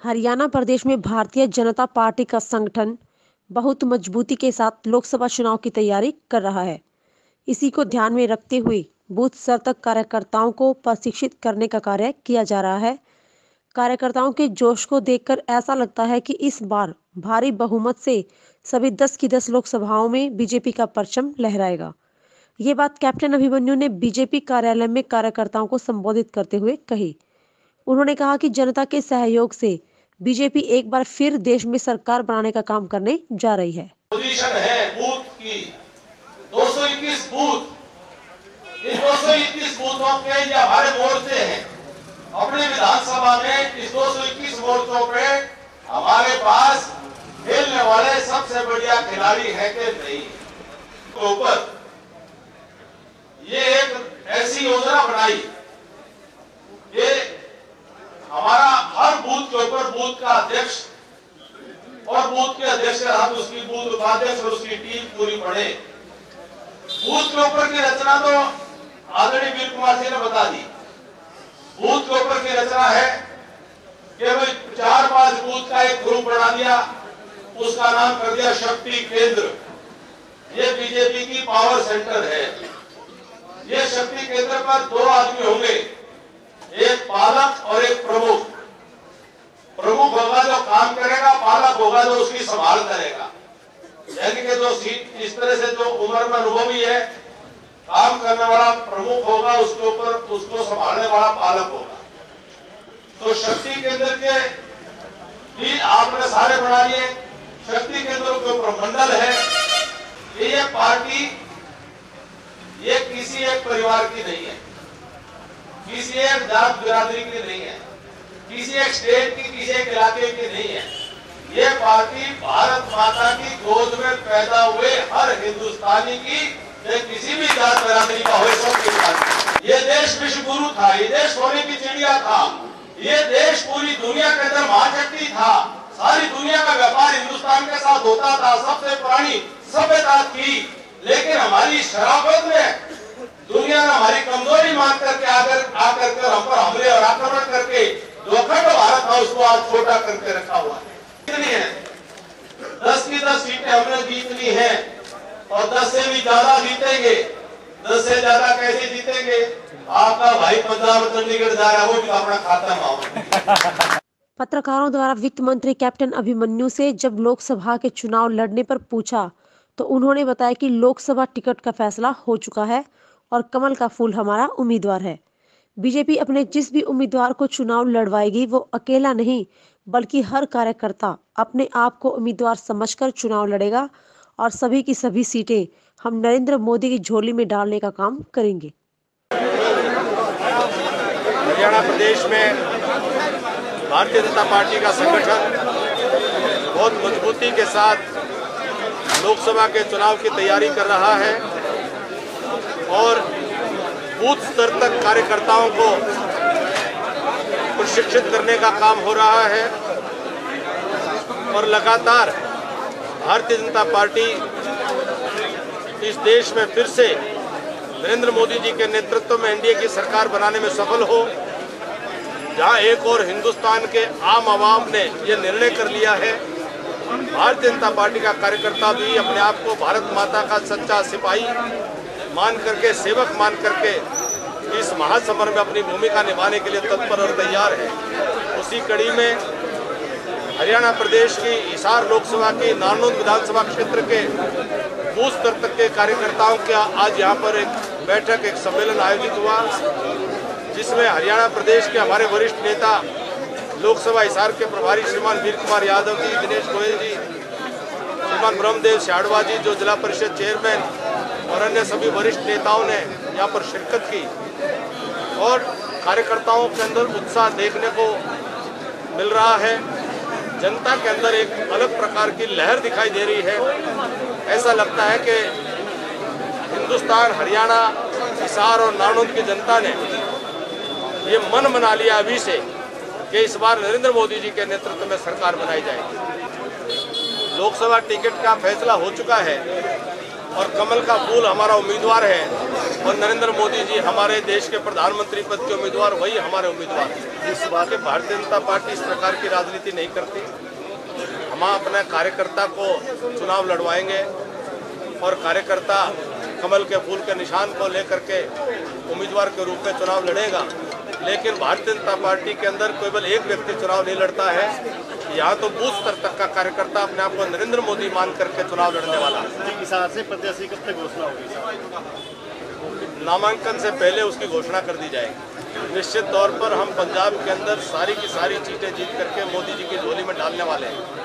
हरियाणा प्रदेश में भारतीय जनता पार्टी का संगठन बहुत मजबूती के साथ लोकसभा चुनाव की तैयारी कर रहा है। इसी को ध्यान में रखते हुए बूथ स्तर तक कार्यकर्ताओं को प्रशिक्षित करने का कार्य किया जा रहा है। कार्यकर्ताओं के जोश को देखकर ऐसा लगता है कि इस बार भारी बहुमत से सभी 10 की 10 लोकसभाओं में बीजेपी का परचम लहराएगा। ये बात कैप्टन अभिमन्यु ने बीजेपी कार्यालय में कार्यकर्ताओं को संबोधित करते हुए कही। उन्होंने कहा कि जनता के सहयोग से बीजेपी एक बार फिर देश में सरकार बनाने का काम करने जा रही है। पोजीशन है बूथ की 221 बूथ। इन 221 बूथों के ये हमारे मोर्चे हैं। अपने विधानसभा में इस 221 मोर्चों पे हमारे पास खेलने वाले सबसे बढ़िया खिलाड़ी है कि नहीं। तो ऊपर ये एक ऐसी योजना बनाई कि हमारा हर बूथ के ऊपर बूथ का अध्यक्ष और बूथ के अध्यक्ष के साथ उसकी बूथ उपाध्यक्ष और उसकी टीम पूरी पड़े। बूथ के ऊपर की रचना तो आदरणीय वीर कुमार जी ने बता दी। बूथ के ऊपर की रचना है कि भाई 4-5 बूथ का एक ग्रुप बना दिया, उसका नाम कर दिया शक्ति केंद्र। ये बीजेपी की पावर सेंटर है। ये शक्ति केंद्र पर 2 आदमी होंगे, एक पालक और एक प्रमुख। प्रमुख होगा जो काम करेगा, पालक होगा जो उसकी संभाल करेगा। यानी कि जो सीट इस तरह से जो उम्र में अनुभवी है, काम करने वाला प्रमुख होगा, उसके ऊपर उसको संभालने वाला पालक होगा। तो शक्ति केंद्र के भी आपने सारे बना लिए। शक्ति केंद्रों के ऊपर मंडल है। ये पार्टी ये किसी एक परिवार की नहीं है, किसी एक जात बिरादरी की नहीं है, किसी एक स्टेट की, किसी एक इलाके की नहीं है। ये पार्टी भारत माता की गोद में पैदा हुए हर हिंदुस्तानी की, किसी भी जात बिरादरी का हो, सबकी पार्टी। ये देश विश्व गुरु था, ये देश सोने की चिड़िया था, ये देश पूरी दुनिया के अंदर महाशक्ति था। सारी दुनिया का व्यापार हिंदुस्तान के साथ होता था, सबसे पुरानी सभ्यता थी। लेकिन हमारी शराफत में दुनिया ने हमारी कमजोरी मान करके आकर हम पर हमले और आक्रमण करके जो अखंड भारत था उसको आज छोटा करके रखा हुआ है। कितनी है? 10 की 10 सीटें हमने जीतनी है और 10 से भी ज्यादा जीतेंगे। 10 से ज्यादा कैसे जीतेंगे? आपका भाई पंजाब चंडीगढ़ जा रहा है, वो भी अपना खाता माओ। पत्रकारों द्वारा वित्त मंत्री कैप्टन अभिमन्यु से जब लोकसभा के चुनाव लड़ने पर पूछा तो उन्होंने बताया कि लोकसभा टिकट का फैसला हो चुका है और कमल का फूल हमारा उम्मीदवार है। बीजेपी अपने जिस भी उम्मीदवार को चुनाव लड़वाएगी वो अकेला नहीं बल्कि हर कार्यकर्ता अपने आप को उम्मीदवार समझकर चुनाव लड़ेगा और सभी की सभी सीटें हम नरेंद्र मोदी की झोली में डालने का काम करेंगे। हरियाणा प्रदेश में भारतीय जनता पार्टी का संगठन बहुत मजबूती के साथ लोकसभा के चुनाव की तैयारी कर रहा है और बूथ स्तर तक कार्यकर्ताओं को प्रशिक्षित करने का काम हो रहा है। और लगातार भारतीय जनता पार्टी इस देश में फिर से नरेंद्र मोदी जी के नेतृत्व में एनडीए की सरकार बनाने में सफल हो, जहां एक और हिंदुस्तान के आम आवाम ने यह निर्णय कर लिया है। भारतीय जनता पार्टी का कार्यकर्ता भी अपने आप को भारत माता का सच्चा सिपाही मान करके, सेवक मान करके इस महासमर में अपनी भूमिका निभाने के लिए तत्पर और तैयार है। उसी कड़ी में हरियाणा प्रदेश की हिसार लोकसभा की नारनौल विधानसभा क्षेत्र के बूथ स्तर तक के कार्यकर्ताओं का आज यहाँ पर एक बैठक, एक सम्मेलन आयोजित हुआ, जिसमें हरियाणा प्रदेश के हमारे वरिष्ठ नेता लोकसभा हिसार के प्रभारी श्रीमान वीर कुमार यादव जी, दिनेश गोयल जी, श्रीमान ब्रह्मदेव शाड़वा जी जो जिला परिषद चेयरमैन और अन्य सभी वरिष्ठ नेताओं ने यहाँ पर शिरकत की। और कार्यकर्ताओं के अंदर उत्साह देखने को मिल रहा है। जनता के अंदर एक अलग प्रकार की लहर दिखाई दे रही है। ऐसा लगता है कि हिंदुस्तान, हरियाणा, हिसार और नारनौल की जनता ने ये मन बना लिया अभी से कि इस बार नरेंद्र मोदी जी के नेतृत्व में सरकार बनाई जाएगी। लोकसभा टिकट का फैसला हो चुका है और कमल का फूल हमारा उम्मीदवार है और नरेंद्र मोदी जी हमारे देश के प्रधानमंत्री पद के उम्मीदवार, वही हमारे उम्मीदवार हैं। इस बात के भारतीय जनता पार्टी इस प्रकार की राजनीति नहीं करती। हम अपने कार्यकर्ता को चुनाव लड़वाएंगे और कार्यकर्ता कमल के फूल के निशान को लेकर के उम्मीदवार के रूप में चुनाव लड़ेगा। लेकिन भारतीय जनता पार्टी के अंदर केवल एक व्यक्ति चुनाव नहीं लड़ता है, यहाँ तो बूथ स्तर तक का कार्यकर्ता अपने आप को नरेंद्र मोदी मान करके चुनाव लड़ने वाला है। इस हिसाब से प्रत्याशी कब तक घोषणा होगी? नामांकन से पहले उसकी घोषणा कर दी जाएगी। निश्चित तौर पर हम पंजाब के अंदर सारी की सारी सीटें जीत करके मोदी जी की झोली में डालने वाले हैं।